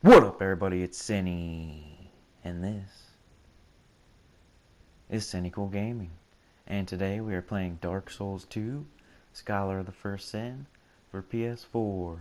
What up, everybody? It's Sinny, and this is Sinnycool Gaming. And today we are playing Dark Souls 2, Scholar of the First Sin, for PS4.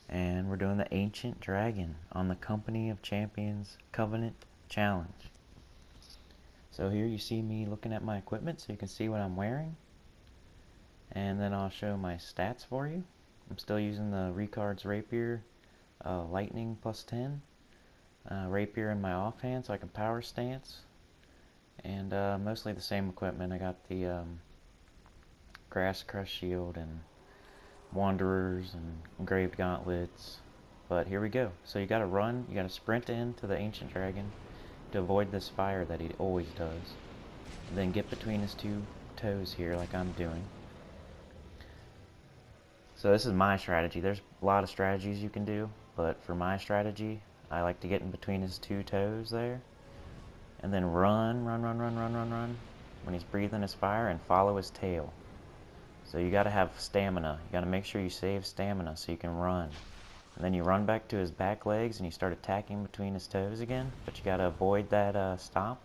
And we're doing the Ancient Dragon on the Company of Champions Covenant Challenge. So here you see me looking at my equipment so you can see what I'm wearing. And then I'll show my stats for you. I'm still using the Ricard's Rapier, Lightning plus 10. Rapier in my offhand so I can power stance, and mostly the same equipment. I got the Grass Crush Shield and Wanderers and Engraved Gauntlets. But here we go. So you gotta run, you gotta sprint into the Ancient Dragon to avoid this fire that he always does. And then get between his two toes here like I'm doing. So this is my strategy. There's a lot of strategies you can do, but for my strategy, I like to get in between his two toes there, and then run when he's breathing his fire, and follow his tail. So you gotta have stamina. You gotta make sure you save stamina so you can run. And then you run back to his back legs and you start attacking between his toes again, but you gotta avoid that stop.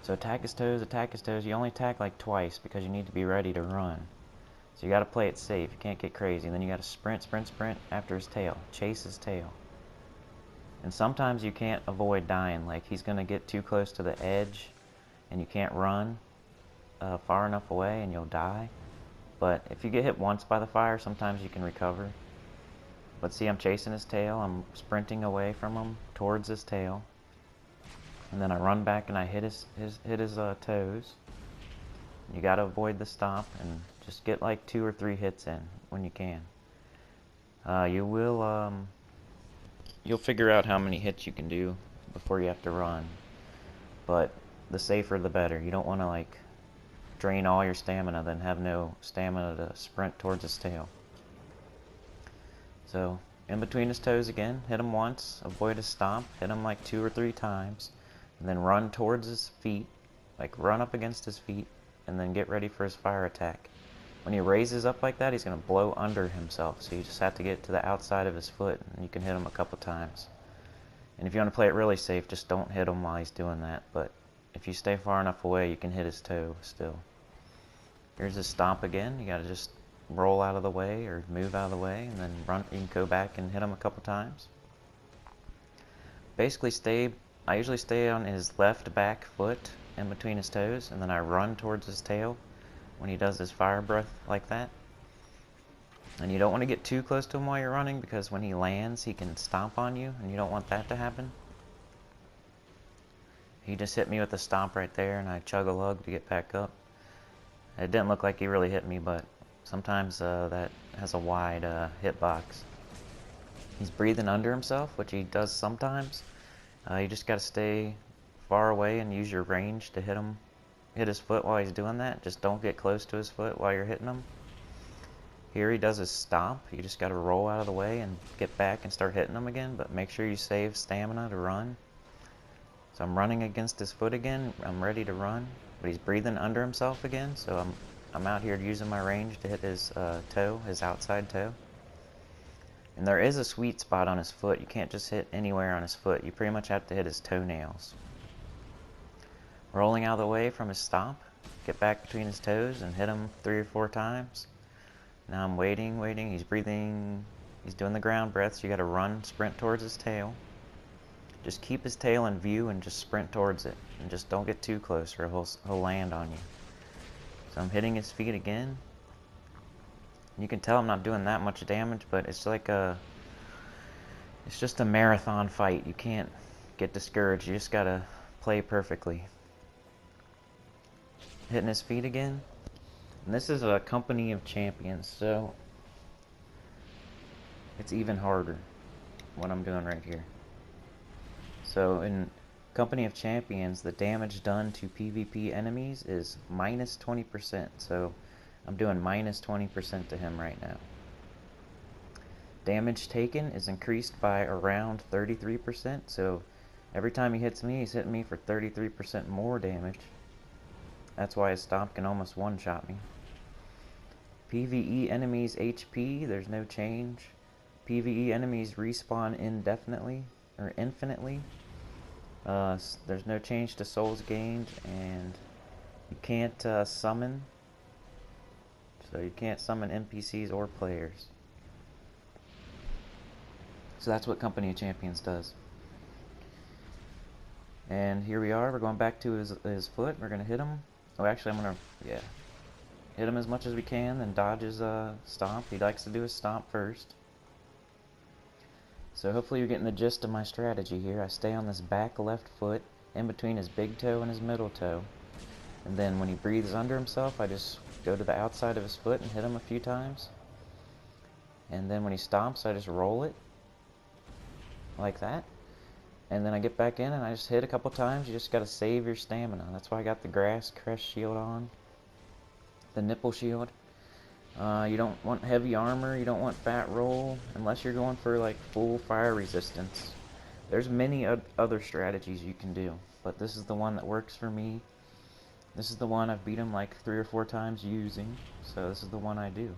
So attack his toes, attack his toes. You only attack like twice because you need to be ready to run. So you gotta play it safe. You can't get crazy. And then you gotta sprint after his tail. Chase his tail. And sometimes you can't avoid dying. Like, he's gonna get too close to the edge and you can't run far enough away and you'll die. But if you get hit once by the fire, sometimes you can recover. But see, I'm chasing his tail. I'm sprinting away from him towards his tail. And then I run back and I hit his toes. You gotta avoid the stop and just get like 2 or 3 hits in when you can. You'll figure out how many hits you can do before you have to run. But the safer the better. You don't want to like drain all your stamina, then have no stamina to sprint towards his tail. So in between his toes again, hit him once, avoid his stomp, hit him like 2 or 3 times, and then run towards his feet, like run up against his feet, and then get ready for his fire attack. When he raises up like that, he's going to blow under himself, so you just have to get to the outside of his foot, and you can hit him a couple times. And if you want to play it really safe, just don't hit him while he's doing that, but if you stay far enough away, you can hit his toe still. Here's his stomp again. You got to just roll out of the way or move out of the way, and then run. You can go back and hit him a couple times. Basically, I usually stay on his left back foot in between his toes, and then I run towards his tail when he does his fire breath like that. And you don't want to get too close to him while you're running, because when he lands he can stomp on you, and you don't want that to happen. He just hit me with a stomp right there, and I chug a lug to get back up. It didn't look like he really hit me, but sometimes that has a wide hitbox. He's breathing under himself, which he does sometimes. You just got to stay far away and use your range to hit his foot while he's doing that. Just don't get close to his foot while you're hitting him. Here he does his stomp. You just got to roll out of the way and get back and start hitting him again, but make sure you save stamina to run. So I'm running against his foot again. I'm ready to run, but he's breathing under himself again, so I'm out here using my range to hit his toe, his outside toe. And there is a sweet spot on his foot. You can't just hit anywhere on his foot. You pretty much have to hit his toenails. Rolling out of the way from his stomp, get back between his toes and hit him 3 or 4 times. Now I'm waiting. He's breathing. He's doing the ground breath, so you gotta run, sprint towards his tail. Just keep his tail in view and just sprint towards it. And just don't get too close or he'll land on you. So I'm hitting his feet again. You can tell I'm not doing that much damage, but it's just a marathon fight. You can't get discouraged. You just gotta play perfectly. Hitting his feet again. And this is a Company of Champions, so it's even harder what I'm doing right here. So in Company of Champions, the damage done to PvP enemies is minus 20%, so I'm doing minus 20% to him right now. Damage taken is increased by around 33%, so every time he hits me, he's hitting me for 33% more damage. That's why his stomp can almost one-shot me. PvE enemies HP, there's no change. PvE enemies respawn indefinitely or infinitely. There's no change to souls gained, and you can't summon. So you can't summon NPCs or players. So that's what Company of Champions does. And here we are. We're going back to his foot. We're gonna hit him. Oh, actually, I'm gonna hit him as much as we can, then dodge his stomp. He likes to do his stomp first. So hopefully you're getting the gist of my strategy here. I stay on this back left foot, in between his big toe and his middle toe. And then when he breathes under himself, I just go to the outside of his foot and hit him a few times. And then when he stomps, I just roll it. Like that. And then I get back in and I just hit a couple times. You just gotta save your stamina. That's why I got the grass crest shield on. The nipple shield. You don't want heavy armor, you don't want fat roll, unless you're going for like full fire resistance. There's many other strategies you can do, but this is the one that works for me. This is the one I've beat him like 3 or 4 times using, so this is the one I do.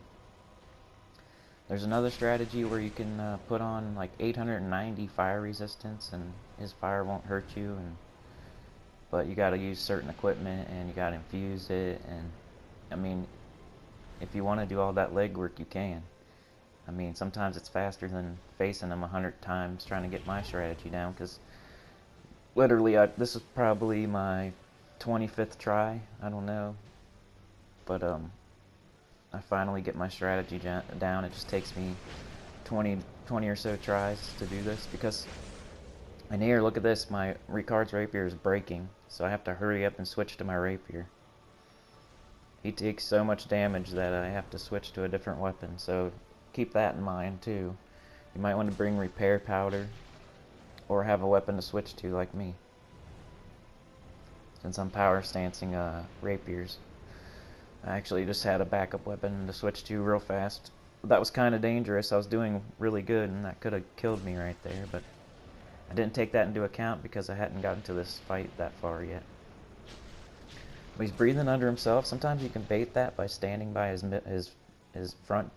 There's another strategy where you can put on like 890 fire resistance and his fire won't hurt you, but you gotta use certain equipment and you gotta infuse it, and I mean, if you want to do all that legwork, you can. I mean, sometimes it's faster than facing them 100 times trying to get my strategy down, because literally, this is probably my 25th try. I don't know. But, I finally get my strategy down. It just takes me 20 or so tries to do this, because, and here, look at this, my Ricard's rapier is breaking, so I have to hurry up and switch to my rapier. He takes so much damage that I have to switch to a different weapon, so keep that in mind too. You might want to bring repair powder, or have a weapon to switch to like me, since I'm power stancing rapiers. I actually just had a backup weapon to switch to real fast. That was kind of dangerous. I was doing really good and that could have killed me right there, but I didn't take that into account because I hadn't gotten to this fight that far yet. But he's breathing under himself. Sometimes you can bait that by standing by his front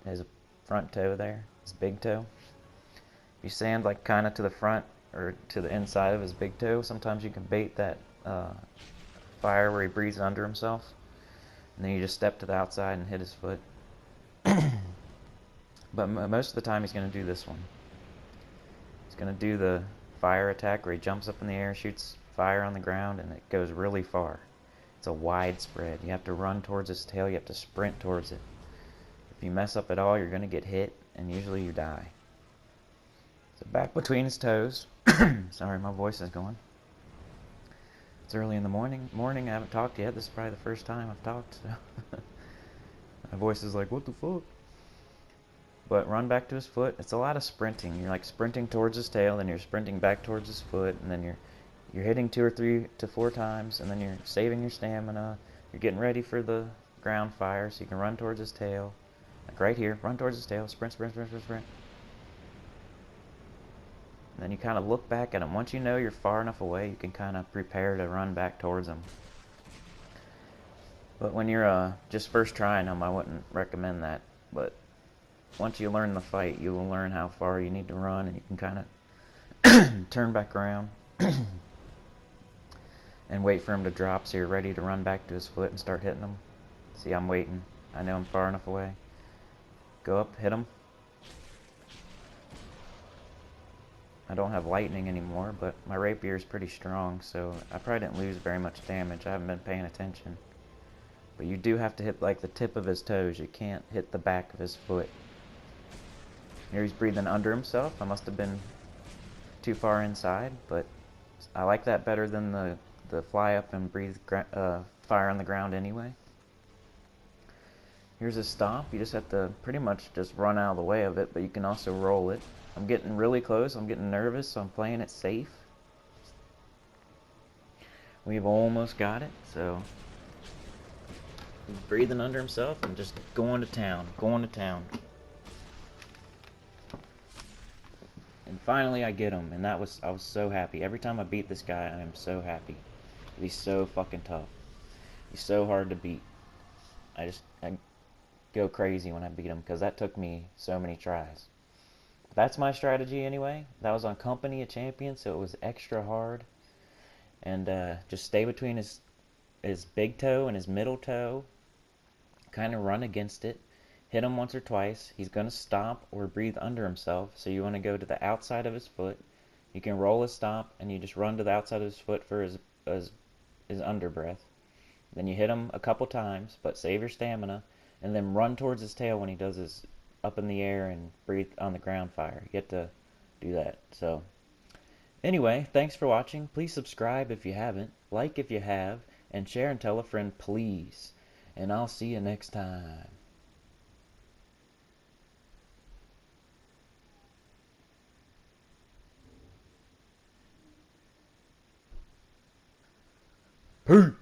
toe there, his big toe. If you stand like kind of to the front or to the inside of his big toe, sometimes you can bait that fire where he breathes under himself, and then you just step to the outside and hit his foot. But most of the time he's going to do this one. He's going to do the fire attack where he jumps up in the air, shoots fire on the ground, and it goes really far. It's a wide spread. You have to run towards his tail. You have to sprint towards it. If you mess up at all, you're going to get hit, and usually you die. So back between his toes. Sorry, my voice is going. It's early in the morning. I haven't talked yet. This is probably the first time I've talked. So my voice is like, what the fuck? But run back to his foot. It's a lot of sprinting. You're like sprinting towards his tail, then you're sprinting back towards his foot, and then you're hitting 2 or 3 to 4 times, and then you're saving your stamina. You're getting ready for the ground fire, so you can run towards his tail. Like right here, run towards his tail, sprint. And then you kind of look back at him. Once you know you're far enough away, you can kind of prepare to run back towards him. But when you're just first trying him, I wouldn't recommend that. But once you learn the fight, you will learn how far you need to run, and you can kind of turn back around and wait for him to drop so you're ready to run back to his foot and start hitting him. See, I'm waiting. I know I'm far enough away. Go up, hit him. I don't have lightning anymore, but my rapier is pretty strong, so I probably didn't lose very much damage. I haven't been paying attention. But you do have to hit like the tip of his toes. You can't hit the back of his foot. Here he's breathing under himself. I must have been too far inside, but I like that better than the fly up and breathe fire on the ground anyway. Here's a stomp. You just have to pretty much just run out of the way of it, but you can also roll it. I'm getting really close. I'm getting nervous, so I'm playing it safe. We've almost got it, so he's breathing under himself and just going to town. And finally I get him, and I was so happy. Every time I beat this guy, I am so happy. He's so fucking tough. He's so hard to beat. I go crazy when I beat him, because that took me so many tries. that's my strategy anyway. That was on Company of Champions, so it was extra hard. And just stay between his big toe and his middle toe. Kind of run against it. Hit him once or twice. He's going to stomp or breathe under himself, so you want to go to the outside of his foot. You can roll a stomp, and you just run to the outside of his foot for his under breath. Then you hit him a couple times, but save your stamina, and then run towards his tail when he does his up in the air and breathe on the ground fire. You have to do that. So anyway, thanks for watching. Please subscribe if you haven't, like if you have, and share and tell a friend, please. And I'll see you next time. Peace.